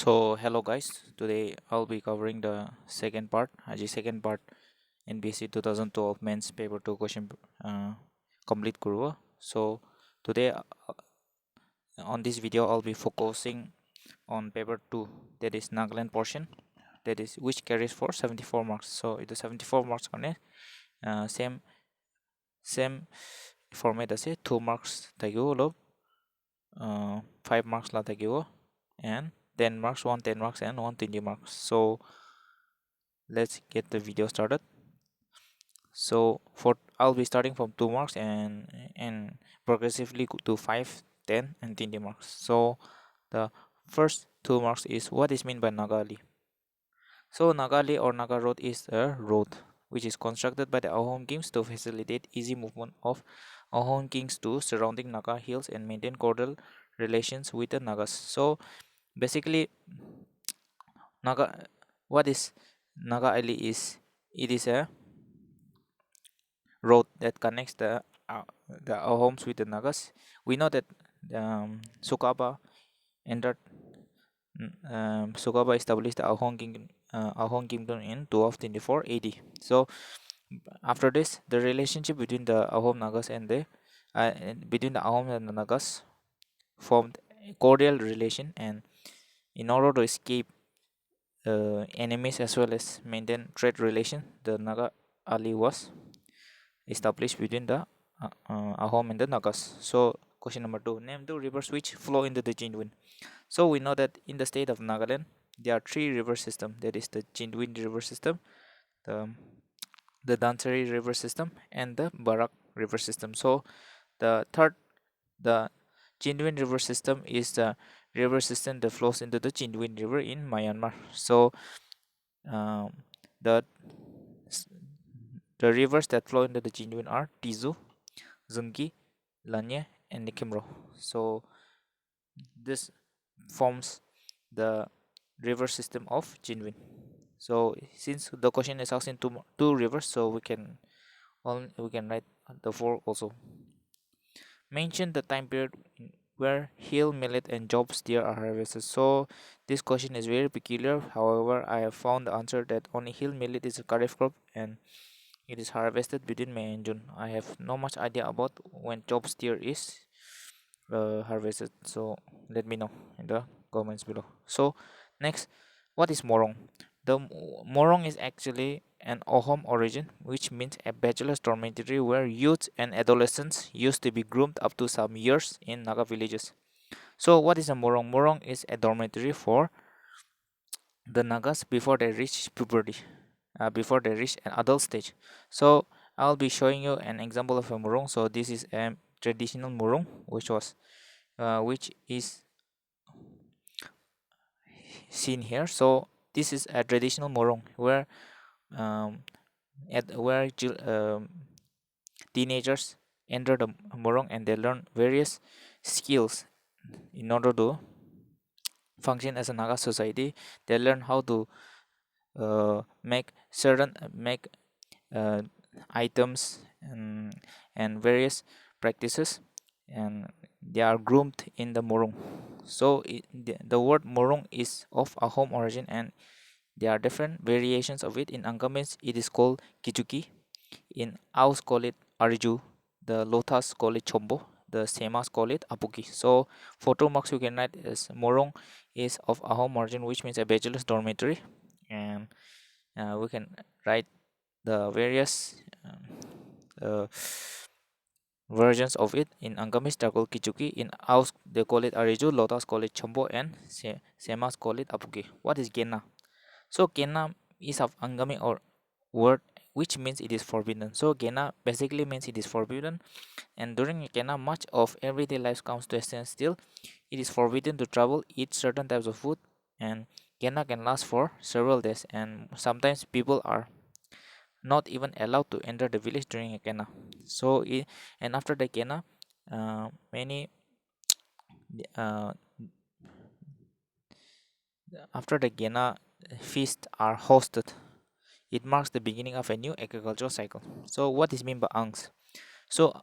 So hello guys, today I'll be covering the second part NPSC 2012 mains paper 2 question complete kurwa. So today on this video I'll be focusing on paper 2, that is Nagaland portion, that is which carries for 74 marks. So it is 74 marks on it. Same format as 2 marks tagiwo 5 marks la tagiwo, and 10 marks, 10 marks and 20 marks. So let's get the video started. So for I'll be starting from 2 marks and progressively go to 5, 10 and 20 marks. So the first 2 marks is what is meant by Nagali. So Nagali or Naga road is a road which is constructed by the Ahom kings to facilitate easy movement of Ahom kings to surrounding Naga hills and maintain cordial relations with the Nagas. So basically Naga, what is Naga Ali is, it is a road that connects the Ahoms with the Nagas. We know that Sukaba entered Sukaba established the Ahom kingdom in 1224 AD. So after this, the relationship between the Ahom Nagas and between the Ahom and the Nagas formed a cordial relation, and in order to escape enemies as well as maintain trade relation, the Naga Ali was established between the Ahom and the Nagas. So question number 2, name the rivers which flow into the Jindwin. So we know that in the state of Nagaland there are 3 river systems, that is the Jindwin river system, the Dansari river system and the Barak river system. So the Jindwin river system is the river system that flows into the Jindwin river in Myanmar. So um, the the rivers that flow into the Jindwin are Tizu, Zungi, Lanye and Nikimro. So this forms the river system of Jinwin. So since the question is asked in two rivers, so we can write the 4 also. Mention the time period where hill millet and job steer are harvested. So this question is very peculiar. However, I have found the answer that only hill millet is a kharif crop and it is harvested between May and June. I have no much idea about when job steer is harvested. So let me know in the comments below. So next, what is Morong? The Morong is actually an Ohom origin, which means a bachelor's dormitory where youths and adolescents used to be groomed up to some years in Naga villages. So what is a Morong? Morong is a dormitory for the Nagas before they reach puberty, before they reach an adult stage. So I'll be showing you an example of a Morong. So this is a traditional Morong, which is seen here. So this is a traditional morong where um, teenagers enter the morong and they learn various skills in order to function as a Naga society. They learn how to make uh, items and various practices, and they are groomed in the morong. So the word morong is of a home origin, and there are different variations of it. In Angamese it is called kichuki, in Aus call it arju, the Lothas call it chombo, the Semas call it apuki. So for 2 marks you can write as morong is of a home origin, which means a bachelor's dormitory, and we can write the various uh, versions of it. In Angamis they call Kichuki, in Aus they call it Ariju, Lotas call it Chombo, and Semas call it Apuki. What is Gena? So Gena is of Angami or word which means it is forbidden. So Gena basically means it is forbidden, and during Gena much of everyday life comes to a standstill. It is forbidden to travel, eat certain types of food, and Gena can last for several days, and sometimes people are not even allowed to enter the village during a Kena. So and after the Kena, many uh, after the Kena feasts are hosted. It marks the beginning of a new agricultural cycle. So what is meant by Angs? So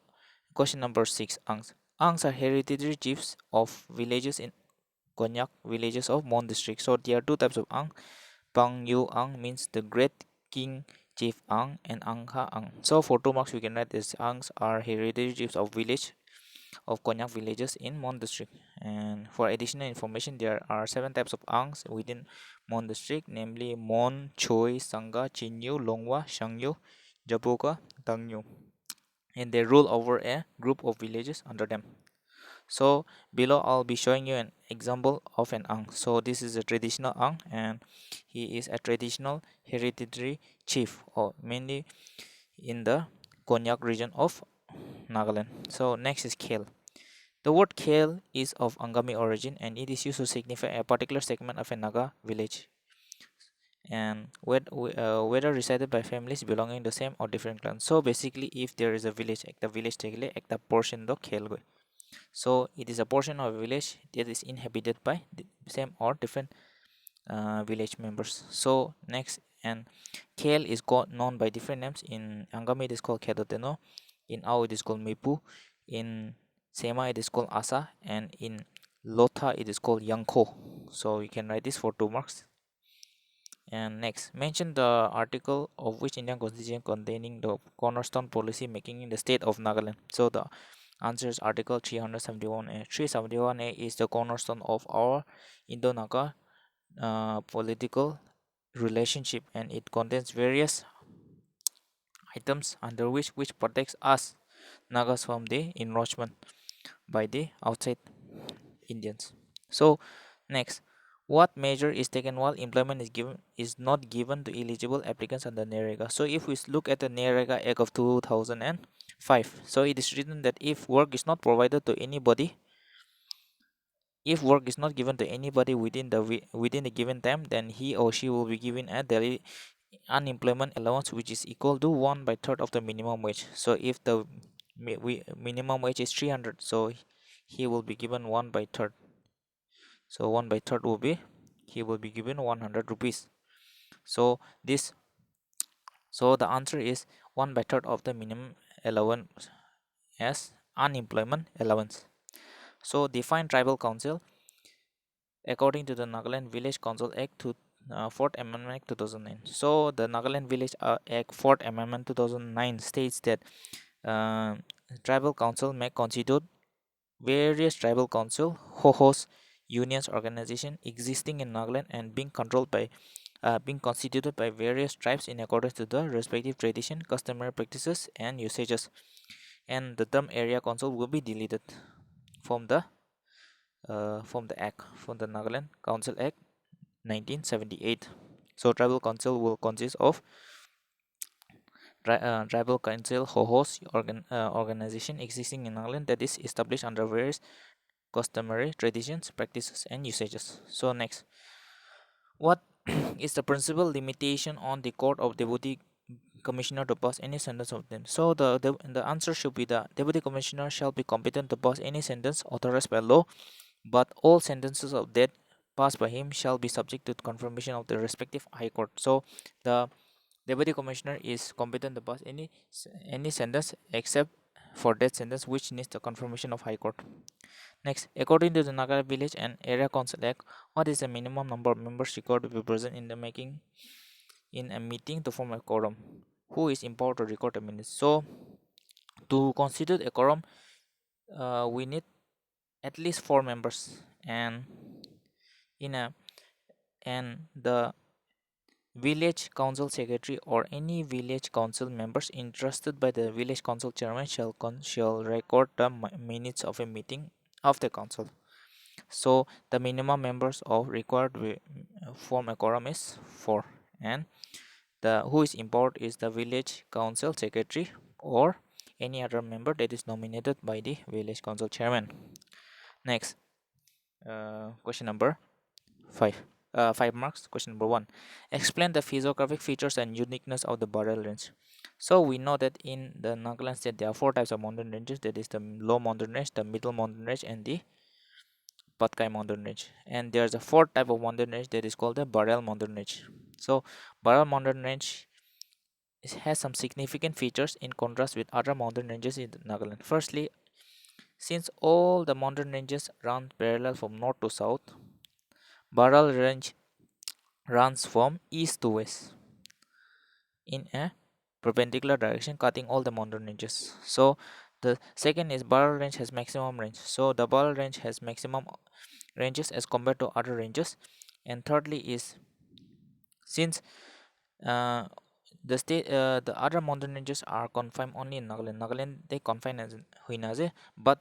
question number 6, Angs. Angs are hereditary chiefs of villages in Konyak villages of Mon district. So there are two types of Ang. Pang Yu Ang means the great king chief Ang, and Angha Ang. So for 2 marks we can write this Angs are hereditary chiefs of village of Konyak villages in Mon district. And for additional information, there are 7 types of Angs within Mon district, namely Mon, Choi, Sangha, Chinyu, Longwa, Shangyu, Japuka, Tangyu, and they rule over a group of villages under them. So below I'll be showing you an example of an Ang. So this is a traditional Ang, and he is a traditional hereditary chief, or mainly in the Konyak region of Nagaland. So next is Khel. The word Khel is of Angami origin, and it is used to signify a particular segment of a Naga village, and whether resided by families belonging to the same or different clans. So basically, if there is a village, the village tegale ekta portion do Khel goi. So it is a portion of a village that is inhabited by the same or different village members. So next, and Khel is known by different names. In Angami it is called Khedoteno, in Ao it is called Mipu, in Sema it is called Asa, and in Lotha it is called Yangko. So you can write this for 2 marks. And next, mention the article of which Indian constitution containing the cornerstone policy making in the state of Nagaland. So the answer is Article 371A. 371A is the cornerstone of our Indo-Naga political relationship, and it contains various items under which protects us Nagas from the encroachment by the outside Indians. So next, what measure is taken while employment is not given to eligible applicants under NEREGA? So if we look at the NEREGA Act of 2005, so it is written that if work is not provided to anybody, if work is not given to anybody within the given time, then he or she will be given a daily unemployment allowance, which is equal to 1/3 of the minimum wage. So if the minimum wage is 300, so he will be given 1/3. So 1/3 will be, he will be given 100 rupees. So this, so the answer is 1/3 of the minimum allowance as unemployment allowance. So define tribal council according to the Nagaland Village Council Act to 4th Amendment Act 2009. So the Nagaland Village Act 4th Amendment 2009 states that tribal council may constitute various tribal council, ho-hos, unions, organization existing in Nagaland and being constituted by various tribes in accordance to the respective tradition, customary practices, and usages. And the term area council will be deleted from the act, from the Nagaland Council Act 1978. So tribal council will consist of tribal council, ho-hos, organization existing in Nagaland that is established under various customary traditions, practices, and usages. So next, what is the principal limitation on the court of deputy commissioner to pass any sentence of them? So the answer should be the deputy commissioner shall be competent to pass any sentence authorized by law, but all sentences of death passed by him shall be subject to confirmation of the respective high court. So the deputy commissioner is competent to pass any sentence except for death sentence, which needs the confirmation of high court. Next, according to the Naga Village and Area Council Act, what is the minimum number of members required to be present in a meeting to form a quorum? Who is empowered to record the minutes? So to constitute a quorum, we need at least 4 members, and the village council secretary or any village council members entrusted by the village council chairman shall record the minutes of a meeting of the council. So the minimum members of required form a quorum is 4, and the who is empowered is the village council secretary or any other member that is nominated by the village council chairman. Next, question number 5. 5 marks. Question number 1. Explain the physiographic features and uniqueness of the Baral range. So we know that in the Nagaland state there are 4 types of mountain ranges, that is the low mountain range, the middle mountain range, and the Patkai mountain range. And there's a 4th type of mountain range that is called the Baral mountain range. So Baral mountain range has some significant features in contrast with other mountain ranges in Nagaland. Firstly, since all the mountain ranges run parallel from north to south, Barrel range runs from east to west in a perpendicular direction, cutting all the mountain ranges. So the second is barrel range has maximum range. So the barrel range has maximum ranges as compared to other ranges. And thirdly is, since uh, the other mountain ranges are confined only in Nagaland they confine as Huinaze, but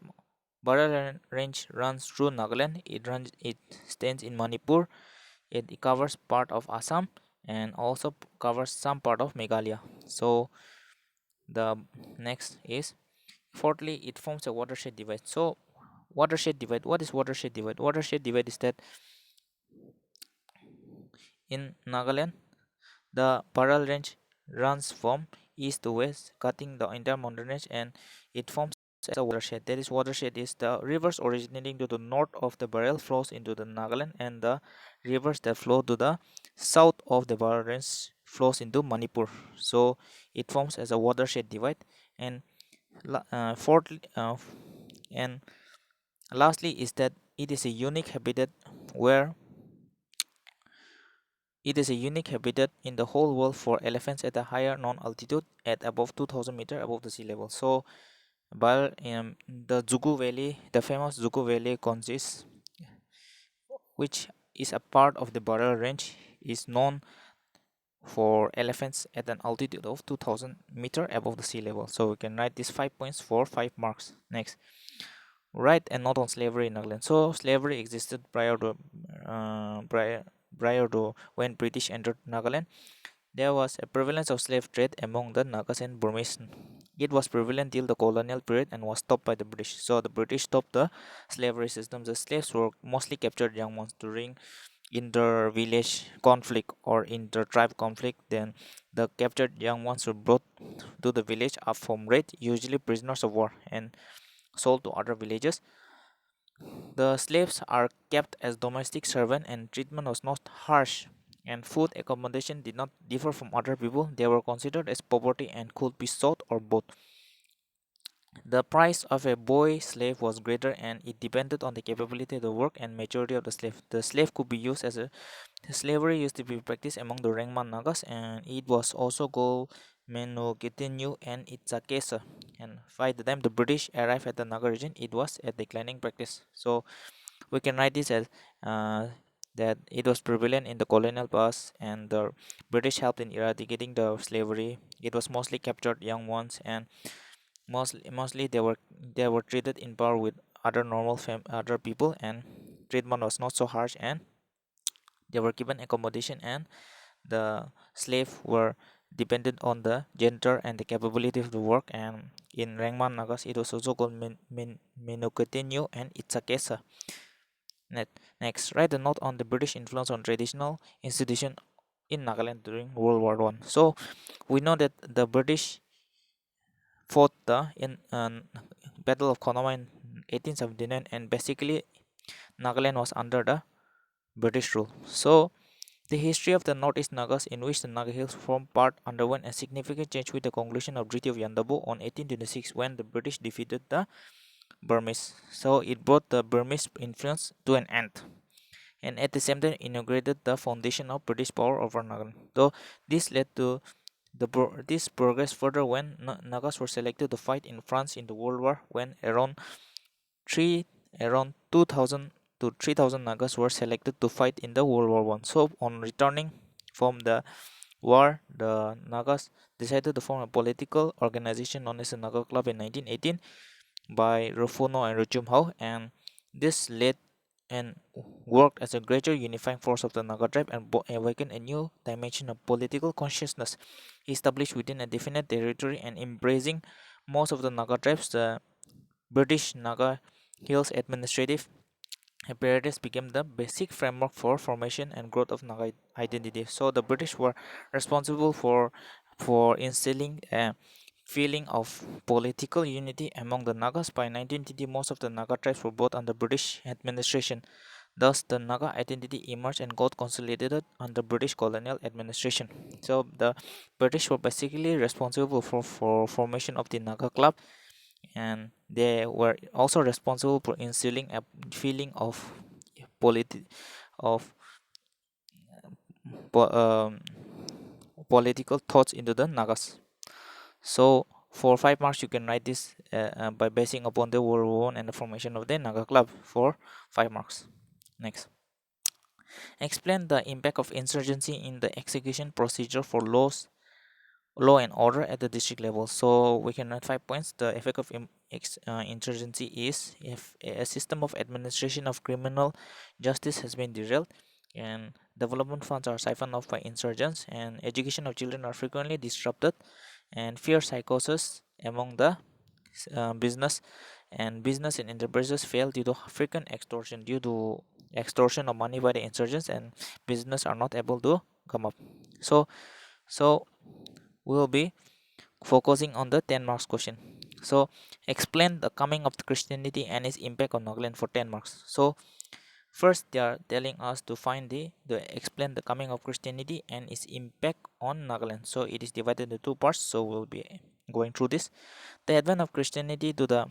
barrel range runs through Nagaland. It stands in Manipur. It covers part of Assam and also covers some part of Meghalaya. So the next is, fourthly, it forms a watershed divide. So watershed divide, what is watershed divide? Watershed divide is that in Nagaland the Paral range runs from east to west, cutting the entire mountain range, and it forms as a watershed. That is, watershed is the rivers originating to the north of the Baral flows into the Nagaland, and the rivers that flow to the south of the Baral range flows into Manipur. So it forms as a watershed divide. And fourthly, and lastly, is that it is a unique habitat where it is a unique habitat in the whole world for elephants at a higher known altitude at above 2000 meter above the sea level. So, while the Jugu Valley, the famous Jugu Valley consists, which is a part of the Baral Range, is known for elephants at an altitude of 2000 meter above the sea level. So we can write these 5 points for 5 marks. Next, write a note on slavery in Nagaland. So slavery existed prior to when British entered Nagaland. There was a prevalence of slave trade among the Nagas and Burmese. It was prevalent till the colonial period and was stopped by the British. So the British stopped the slavery system. The slaves were mostly captured young ones during inter-village conflict or inter-tribe conflict. Then the captured young ones were brought to the village up from raid, usually prisoners of war, and sold to other villages. The slaves are kept as domestic servants and treatment was not harsh, and food accommodation did not differ from other people. They were considered as poverty and could be sold or bought. The price of a boy slave was greater and it depended on the capability to work and maturity of the slave. The slave could be used as a slavery used to be practiced among the Rengman Nagas, and it was also called Menogitinu and Itzakesa. And by the time the British arrived at the Naga region, it was a declining practice. So we can write this as that it was prevalent in the colonial past, and the British helped in eradicating the slavery. It was mostly captured young ones, and mostly they were treated in par with other other people, and treatment was not so harsh, and they were given accommodation, and the slave were dependent on the gender and the capability of the work. And in Rengman Nagas, it was also called Menuketenu and Itzakesa. Next, write a note on the British influence on traditional institution in Nagaland during World War One. So we know that the British fought the in Battle of Konoma in 1879, and basically Nagaland was under the British rule. So the history of the Northeast Nagas, in which the Naga Hills form part, underwent a significant change with the conclusion of Treaty of Yandabo on 1826 when the British defeated the Burmese. So it brought the Burmese influence to an end, and at the same time inaugurated the foundation of British power over Nagaland. Though this led to this progress further when Nagas were selected to fight in France in the World War, when three around 2000 to 3000 Nagas were selected to fight in the World War One. So on returning from the war, the Nagas decided to form a political organization known as the Naga Club in 1918 by Rufuno and Ruchumhao, and this led and worked as a greater unifying force of the Naga tribe and awakened a new dimension of political consciousness established within a definite territory and embracing most of the Naga tribes. The British Naga Hills administrative apparatus became the basic framework for formation and growth of Naga identity. So the British were responsible for instilling a feeling of political unity among the Nagas. By 1920, most of the Naga tribes were brought under British administration. Thus, the Naga identity emerged and got consolidated under British colonial administration. So the British were basically responsible for formation of the Naga Club, and they were also responsible for instilling a feeling of politi- of po- um, political thoughts into the Nagas. So for 5 marks, you can write this by basing upon the World War I and the formation of the Naga Club for 5 marks. Next, explain the impact of insurgency in the execution procedure for law and order at the district level. So we can write 5 points. The effect of insurgency is if a system of administration of criminal justice has been derailed, and development funds are siphoned off by insurgents, and education of children are frequently disrupted, and fear psychosis among the business and enterprises fail due to frequent extortion of money by the insurgents, and business are not able to come up. So we will be focusing on the 10 marks question. So explain the coming of the Christianity and its impact on Nagaland for 10 marks. So first they are telling us to find the explain the coming of Christianity and its impact on Nagaland. So it is divided into two parts, so we'll be going through this. The advent of Christianity to the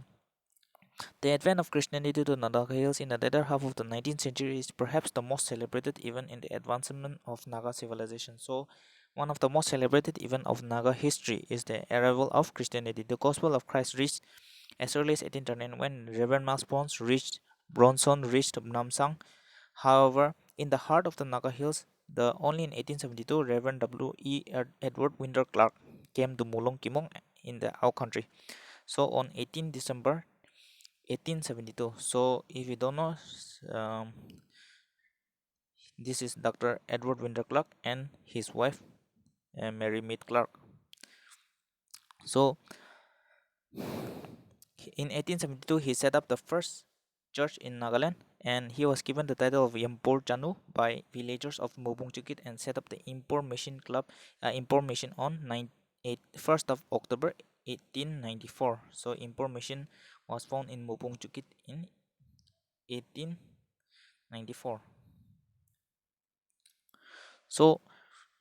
Naga Hills in the latter half of the 19th century is perhaps the most celebrated event in the advancement of Naga civilization. So one of the most celebrated events of Naga history is the arrival of Christianity. The Gospel of Christ reached as early as 1839 when Reverend Miles Bronson reached Namsang. However, in the heart of the Naga Hills, the only in 1872 Reverend Edward Winter Clark came to Mulong Kimong in our country. So on 18 December 1872. So if you don't know, um, this is Dr. Edward Winter Clark and his wife Mary Mead Clark. So in 1872 he set up the first church in Nagaland, and he was given the title of Yampor Chanu by villagers of Mobung Chukit, and set up the Impor Mission Club, Impor Mission on 1st of October 1894. So Impor Mission was found in Mobung Chukit in 1894. So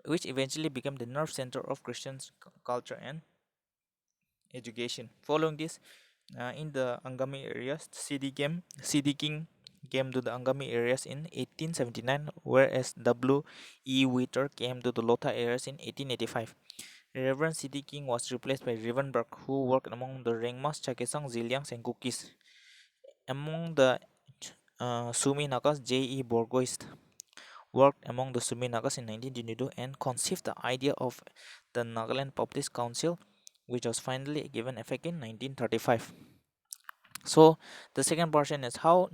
which eventually became the nerve center of Christian culture and education. Following this, in the Angami areas, CD King came to the Angami areas in 1879, whereas W. E. Witter came to the Lotha areas in 1885. Reverend CD King was replaced by Reverend Burke, who worked among the Rengmas, Chakesang, Ziliangs, and Kukis. Among the Sumi Nagas, J. E. Borgoist worked among the Sumi Nagas in 1922 and conceived the idea of the Nagaland Baptist Council, which was finally given effect in 1935. So the second portion is how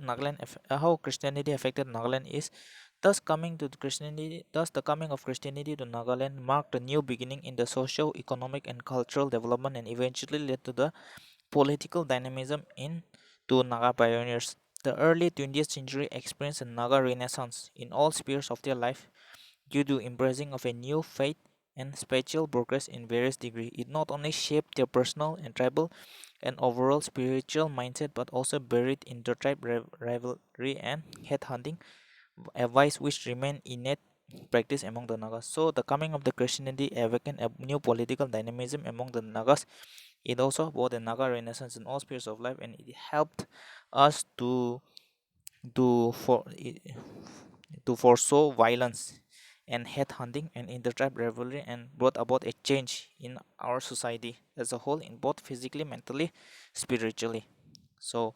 Christianity affected Nagaland is thus the coming of Christianity to Nagaland marked a new beginning in the socio economic and cultural development, and eventually led to the political dynamism in to Naga pioneers. The early 20th century experienced a Naga renaissance in all spheres of their life due to embracing of a new faith and spiritual progress in various degrees. It not only shaped their personal and tribal and overall spiritual mindset, but also buried intertribe rivalry and headhunting, a vice which remained innate practice among the Nagas. So the coming of the Christianity awakened a new political dynamism among the Nagas. It also brought a Naga renaissance in all spheres of life, and it helped us to for to foresaw violence and headhunting and intertribe rivalry, and brought about a change in our society as a whole, in both physically, mentally, spiritually. So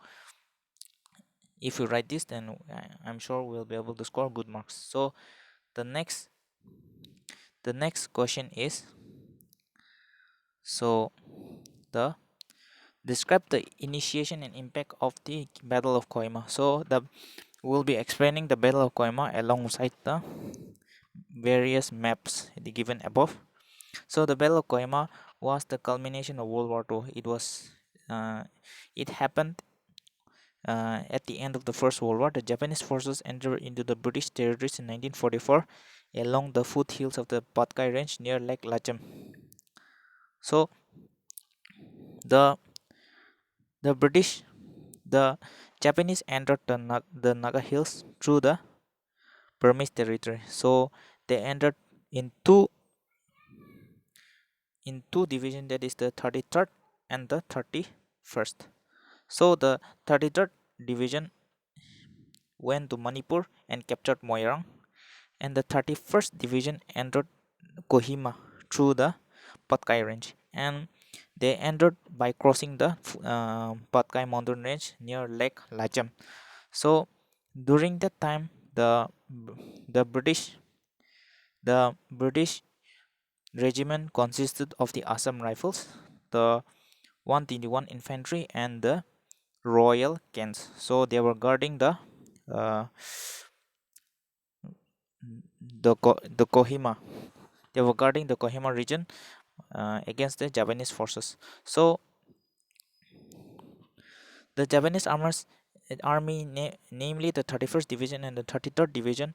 if you write this, then I'm sure we'll be able to score good marks. So the next question is, so the describe the initiation and impact of the Battle of Koima. So we'll be explaining the Battle of Koima alongside the various maps given above. So the Battle of Koima was the culmination of World War II. It happened at the end of the First World War. The Japanese forces entered into the British territories in 1944 along the foothills of the Patkai Range near Lake Lachem. So the the British the Japanese entered the Naga Hills through the Burmese territory. So they entered in two divisions, that is the 33rd and the 31st. So the 33rd division went to Manipur and captured Moirang, and the 31st Division entered Kohima through the Patkai range, and they entered by crossing the Patkai mountain range near Lake Lacham. So during that time, the British regiment consisted of the Assam Rifles, the 121 Infantry, and the Royal Kents. So they were guarding uh, the Kohima. They were guarding the Kohima region against the Japanese forces. So the Japanese army, namely the 31st Division and the 33rd Division,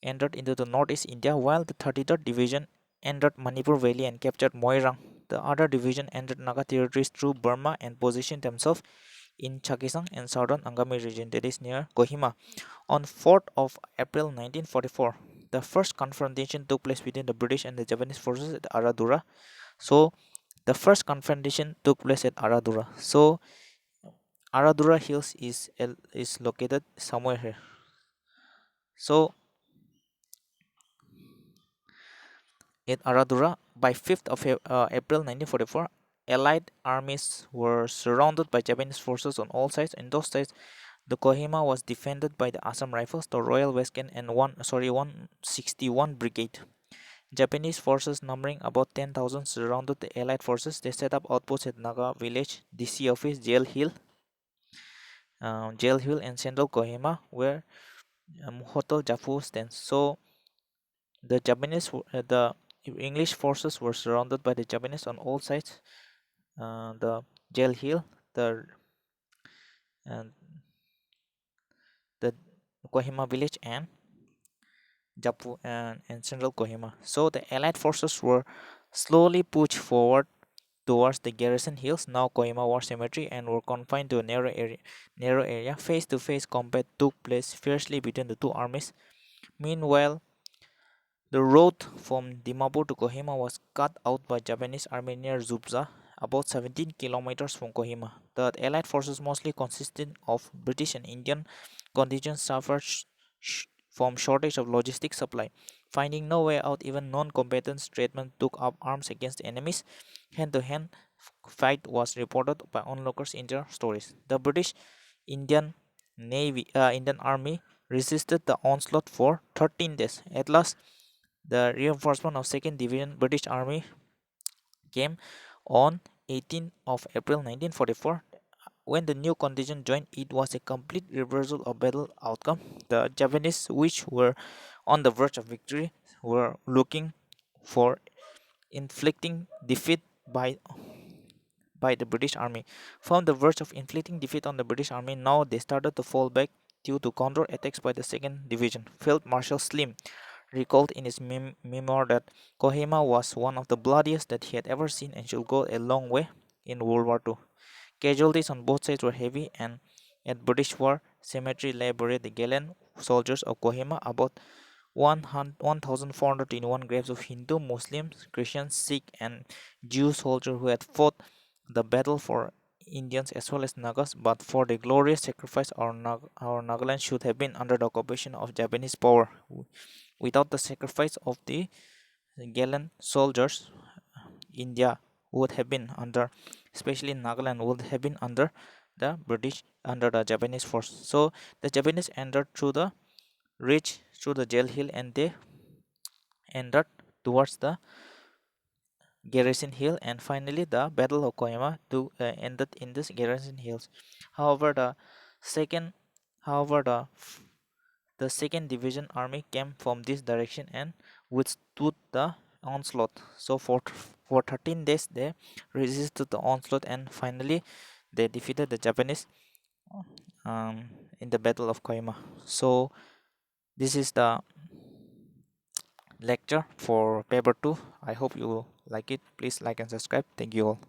entered into the northeast India, while the 33rd Division entered Manipur Valley and captured Moirang. The other division entered Naga territories through Burma and positioned themselves in Chakisang and southern Angami region, that is near Kohima. On 4th of April 1944, the first confrontation took place between the British and the Japanese forces at Aradura. So the first confrontation took place at Aradura. So Aradura Hills is located somewhere here. So at Aradura, by 5th of April 1944, Allied armies were surrounded by Japanese forces on all sides. In those sides, the Kohima was defended by the Assam Rifles, the Royal Western, and 161 Brigade. Japanese forces numbering about 10,000 surrounded the Allied forces. They set up outposts at Naga village, DC office, Jail Hill, and Central Kohima, where Hotel Jafu stands. So the English forces were surrounded by the Japanese on all sides. The Jail Hill, the uh, the Kohima village, and Japu and Central Kohima. So the Allied forces were slowly pushed forward towards the garrison hills, now Kohima War Cemetery, and were confined to a narrow area. Face-to-face combat took place fiercely between the two armies. Meanwhile, the road from Dimapur to Kohima was cut out by Japanese army near Zubza, about 17 kilometers from Kohima. The Allied forces, mostly consisting of British and Indian contingents, suffered from shortage of logistic supply. Finding no way out, even non-combatants tradesmen took up arms against enemies. Hand-to-hand fight was reported by onlookers in their stories. The British Indian Army resisted the onslaught for 13 days. At last, the reinforcement of 2nd Division British Army came on 18th of April 1944. When the new contingent joined, it was a complete reversal of battle outcome. The Japanese, which were on the verge of victory, were looking for inflicting defeat by the British Army. From the verge of inflicting defeat on the British Army, now they started to fall back due to counter attacks by the 2nd Division. Field Marshal Slim recalled in his memoir that Kohima was one of the bloodiest that he had ever seen and should go a long way in World War II. Casualties on both sides were heavy, and at British War Cemetery lay buried the gallant soldiers of Kohima, about 1,421 graves of Hindu, Muslims, Christians, Sikh, and Jew soldiers who had fought the battle for Indians as well as Nagas, but for the glorious sacrifice our Nagaland should have been under the occupation of Japanese power. Without the sacrifice of the gallant soldiers, India would have been under, especially Nagaland, would have been under the British, under the Japanese force. So the Japanese entered through the ridge, through the Jail Hill, and they entered towards the Garrison Hill, and finally the Battle of Kohima ended in this Garrison Hills. However, second, however, the 2nd Division Army came from this direction and withstood the onslaught. So for 13 days they resisted the onslaught, and finally they defeated the Japanese in the Battle of Kohima. So this is the lecture for paper 2. I hope you like it. Please like and subscribe. Thank you all.